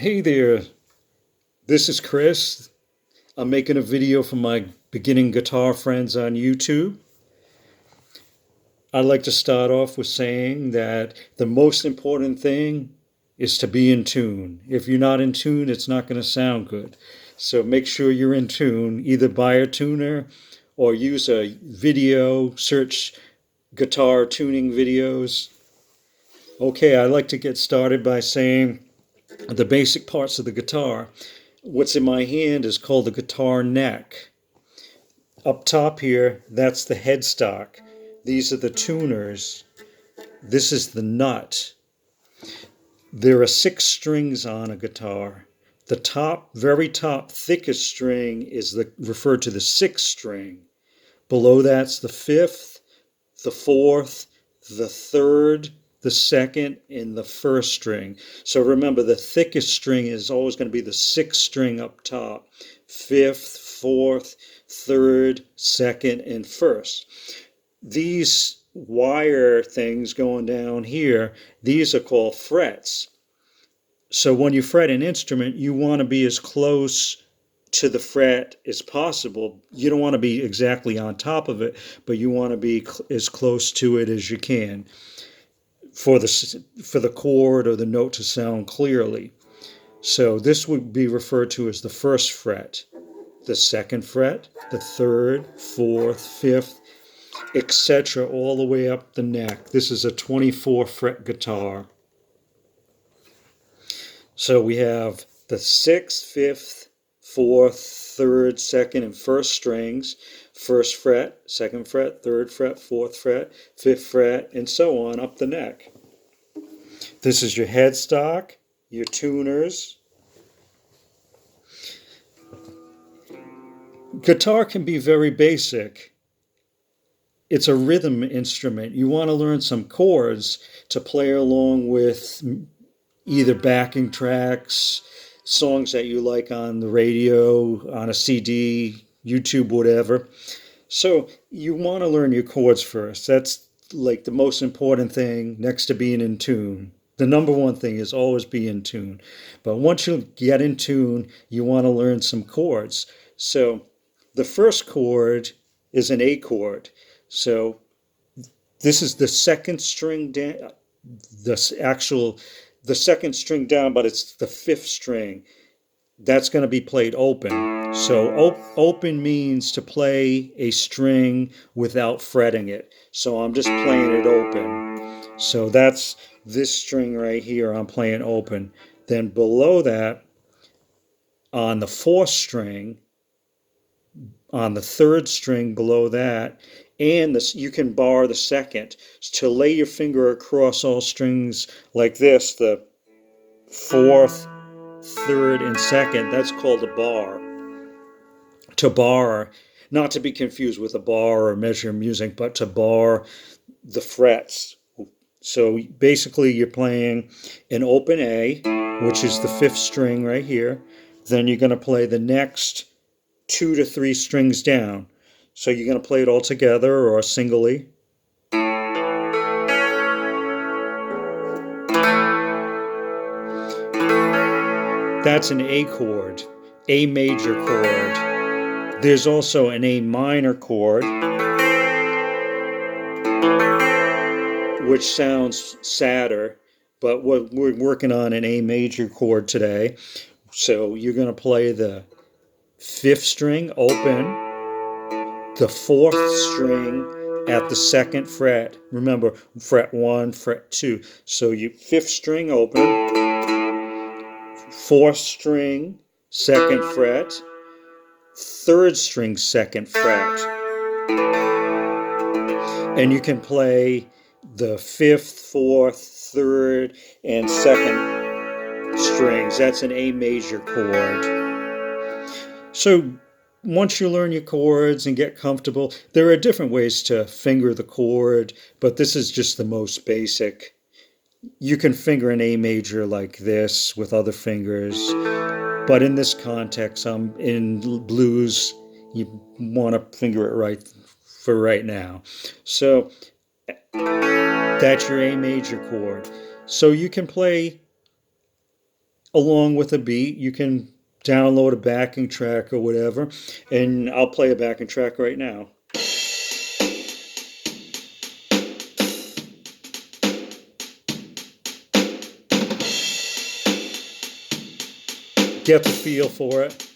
Hey there, this is Chris. I'm making a video for my beginning guitar friends on YouTube. I'd like to start off with saying that the most important thing is to be in tune. If you're not in tune, it's not going to sound good. So make sure you're in tune. Either buy a tuner or use a video, search guitar tuning videos. Okay, I'd like to get started by saying the basic parts of the guitar. What's in my hand is called the guitar neck. Up top here, that's the headstock. These are the tuners. This is the nut. There are 6 strings on a guitar. The top, very top, thickest string is referred to the 6th string. Below that's the 5th, the 4th, the 3rd, the 2nd, and the 1st string. So remember, the thickest string is always going to be the 6th string up top. 5th, 4th, 3rd, 2nd, and 1st. These wire things going down here, these are called frets. So when you fret an instrument, you want to be as close to the fret as possible. You don't want to be exactly on top of it, but you want to be as close to it as you can for the chord or the note to sound clearly. So this would be referred to as the 1st fret, the 2nd fret, the 3rd, 4th, 5th, etc., all the way up the neck. This is a 24 fret guitar. So we have the 6th, 5th, 4th, 3rd, 2nd, and 1st strings, 1st fret, 2nd fret, 3rd fret, 4th fret, 5th fret, and so on up the neck. This is your headstock, your tuners. Guitar can be very basic. It's a rhythm instrument. You want to learn some chords to play along with either backing tracks, songs that you like on the radio, on a CD, YouTube, whatever. So you want to learn your chords first. That's like the most important thing next to being in tune. The number one thing is always be in tune. But once you get in tune, you want to learn some chords. So the first chord is an A chord. So this is the 2nd string down, the 2nd string down, but it's the 5th string. That's going to be played open. So open means to play a string without fretting it. So I'm just playing it open. So that's this string right here, I'm playing open. Then below that, on the 4th string, on the 3rd string below that, and you can bar the 2nd. To lay your finger across all strings like this, the 4th, 3rd, and 2nd, that's called a bar. To bar, not to be confused with a bar or measure music, but to bar the frets. So basically you're playing an open A, which is the 5th string right here. Then you're going to play the next 2 to 3 strings down. So you're going to play it all together or singly. That's an A chord, A major chord. There's also an A minor chord, which sounds sadder, but we're working on an A major chord today. So you're going to play the 5th string open, the 4th string at the 2nd fret. Remember, fret 1, fret 2. So you 5th string open, 4th string, 2nd fret, 3rd string, 2nd fret. And you can play the 5th, 4th, 3rd, and 2nd strings. That's an A major chord. So once you learn your chords and get comfortable, there are different ways to finger the chord, but this is just the most basic. You can finger an A major like this with other fingers, but in this context, in blues, you want to finger it right for right now. So that's your A major chord. So you can play along with a beat. You can download a backing track or whatever, and I'll play a backing track right now. Get the feel for it.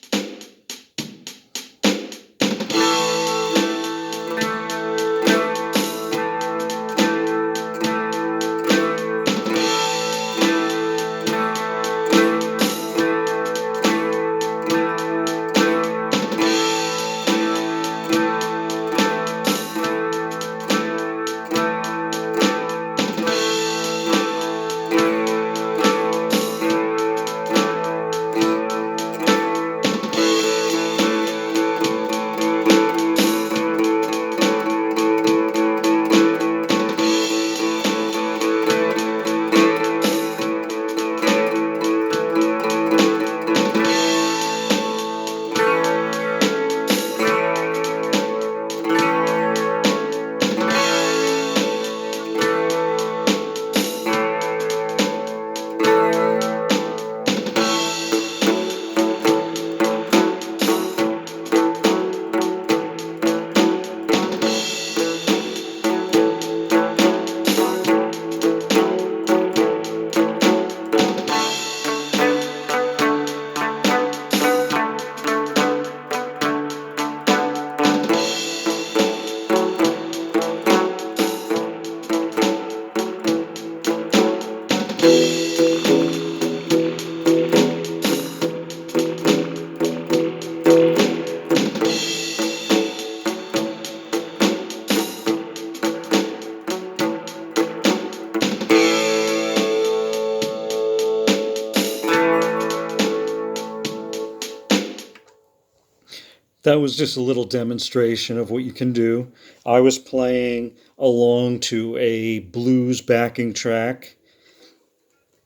That was just a little demonstration of what you can do. I was playing along to a blues backing track.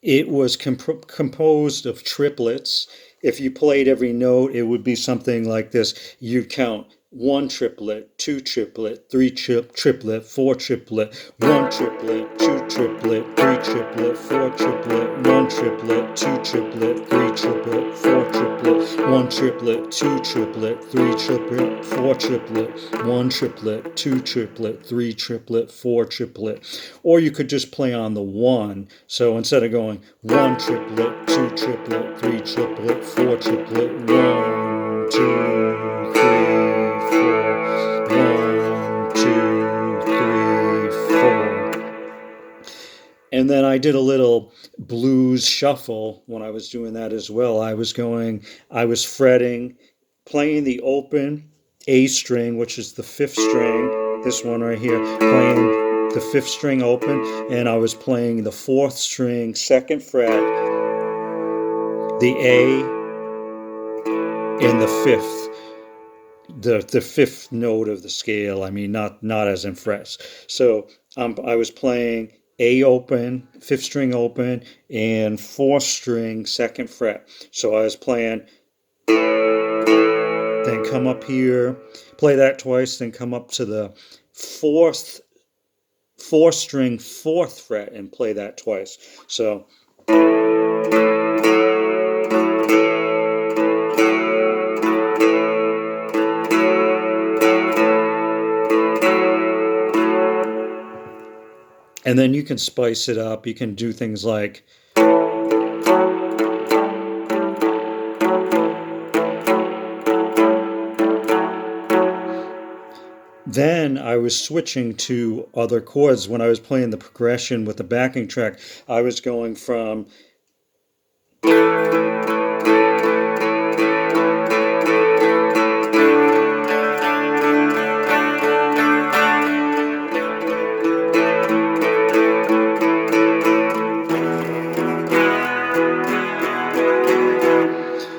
It was composed of triplets. If you played every note, it would be something like this. You'd count one triplet, two triplet, three triplet, four triplet, one triplet, two triplet, three triplet, four triplet, one triplet, two triplet, three triplet, four triplet, one triplet, two triplet, three triplet, four triplet, one triplet, two triplet, three triplet, four triplet. Or you could just play on the one. So instead of going one triplet, two triplet, three triplet, four triplet, one, two, three, four, one, two, three, four. And then I did a little blues shuffle when I was doing that as well. I was fretting, playing the open A string, which is the fifth string, this one right here, playing the fifth string open, and I was playing the fourth string, second fret, the A, and the fifth note of the scale. I mean, not as in frets. So I was playing A open, fifth string open, and fourth string, second fret. So I was playing, then come up here, play that twice, then come up to the fourth string, fourth fret, and play that twice. So and then you can spice it up. You can do things like then I was switching to other chords. When I was playing the progression with the backing track, I was going from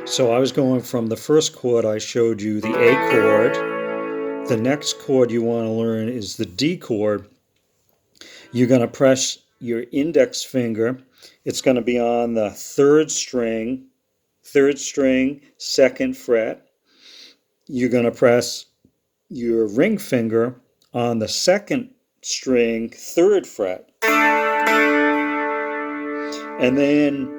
so I was going from the first chord I showed you, the A chord. The next chord you want to learn is the D chord. You're going to press your index finger. It's going to be on the third string, second fret. You're going to press your ring finger on the second string, third fret. And then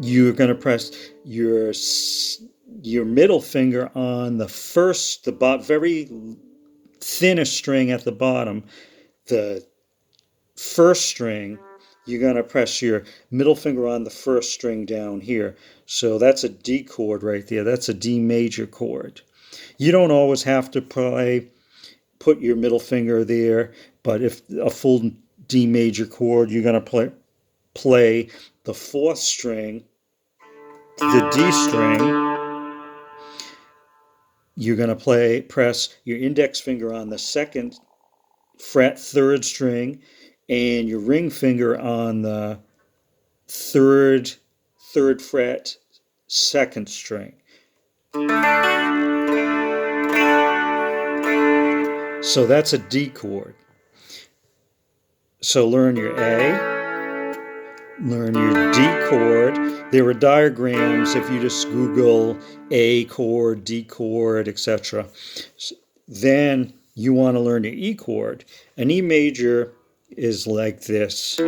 you're going to press your middle finger on the very thinnest string at the bottom, the first string. You're going to press your middle finger on the first string down here. So that's a D chord right there. That's a D major chord. You don't always have to put your middle finger there, but if a full D major chord, you're going to play the fourth string, the D string. You're going to press your index finger on the second fret, third string, and your ring finger on the third fret, second string. So that's a D chord. So learn your A, learn your D chord. There are diagrams if you just Google A chord, D chord, etc. Then you want to learn your E chord. An E major is like this. You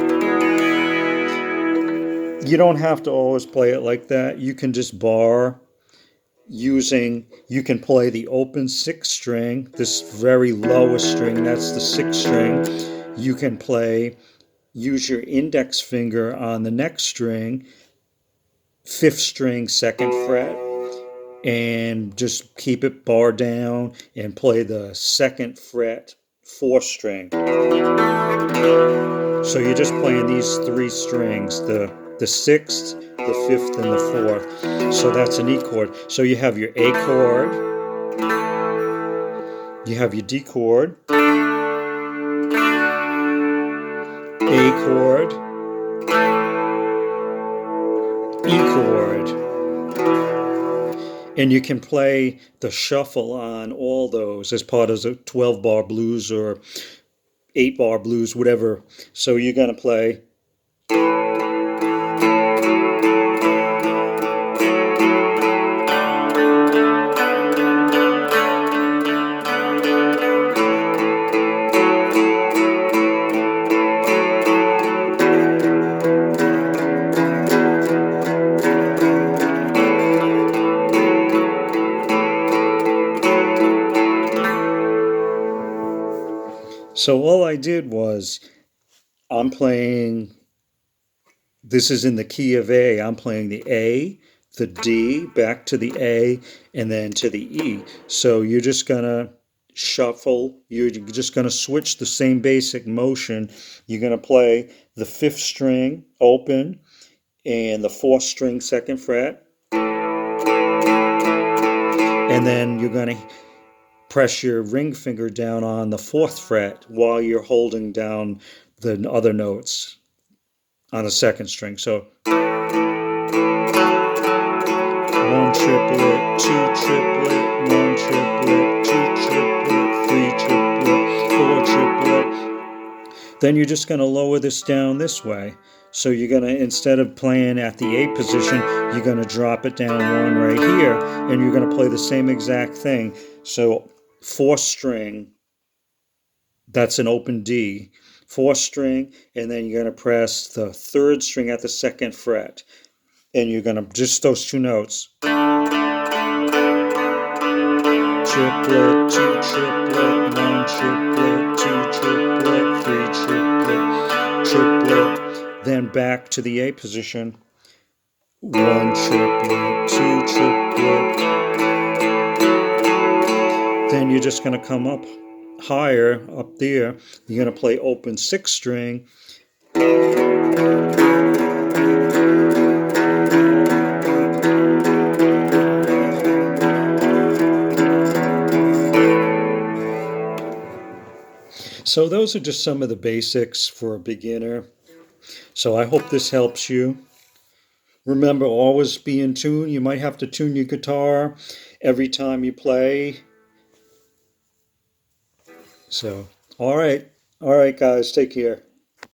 don't have to always play it like that. You can just bar you can play the open sixth string, this very lowest string, that's the sixth string. You can use your index finger on the next string, fifth string, second fret, and just keep it bar down and play the second fret, fourth string. So you're just playing these three strings, the sixth, the fifth, and the fourth. So that's an E chord. So you have your A chord, you have your D chord, A chord, E chord. And you can play the shuffle on all those as part of a 12-bar blues or 8-bar blues, whatever. So you're going to play. So all I did was, this is in the key of A. I'm playing the A, the D, back to the A, and then to the E. So you're just going to shuffle. You're just going to switch the same basic motion. You're going to play the fifth string open and the fourth string second fret. And then you're going to press your ring finger down on the fourth fret while you're holding down the other notes on the second string. So 1 triplet, 2 triplet, 1 triplet, 2 triplet, 3 triplet, 4 triplet. Then you're just going to lower this down this way. So you're going to, instead of playing at the A position, you're going to drop it down one right here, and you're going to play the same exact thing. So fourth string, that's an open D, fourth string, and then you're going to press the third string at the second fret, and you're going to just those two notes. Triplet, 2 triplet, 1 triplet, 2 triplet, 3 triplet, triplet, then back to the A position. 1 triplet, 2 triplet. Then you're just going to come up higher, up there. You're going to play open sixth string. So those are just some of the basics for a beginner. So I hope this helps you. Remember, always be in tune. You might have to tune your guitar every time you play. So, all right, guys, take care.